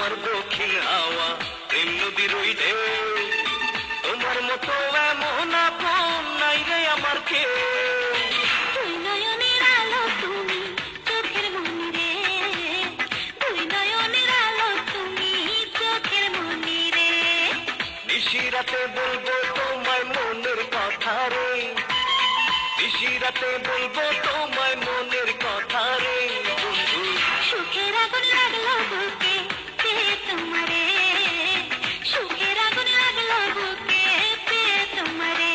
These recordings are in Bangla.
আমার দক্ষিণ হাওয়া প্রেম নদীর ওই ঢেউ তোমার মতো এমন আপন নাই রে আমার কেউ তুই নয়নের আলো তুমি চোখের মনি রে তুই নয়নের আলো তুমি চোখের মনি রে নিশিরাতে বলবো তোমায় মনের কথা রে নিশিরাতে বলবো তোমায় মনের কথা রে বন্ধু সুখের আগুন লাগলো বুকে পেয়ে তোমারে সুখের আগুন লাগলো বুকে পেয়ে তোমারে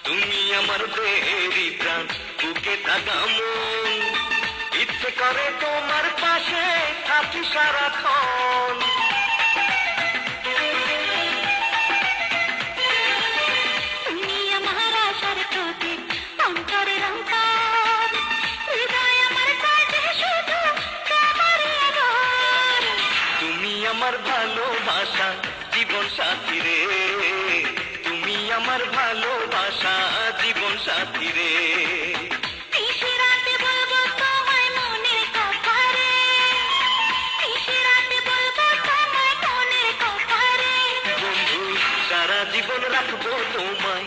তুমি আমার দেহেরই প্রাণ বুকে থাকা মন ইচ্ছে করে তোমার পাশে থাকি সারাক্ষণ তুমি আমার আশার প্রতীক অন্তরের অন্তর হৃদয় আমার কাছে শুধু তোমারই আদর তুমি আমার ভালোবাসা জীবন সাথী রে তুমি আমার ভালোবাসা জীবন সাথী রে নিশিরাতে বলবো তোমায় মনের কথা রে নিশিরাতে বলবো তোমায় মনের কথা রে বন্ধু সারা জীবন রাখবো তোমায়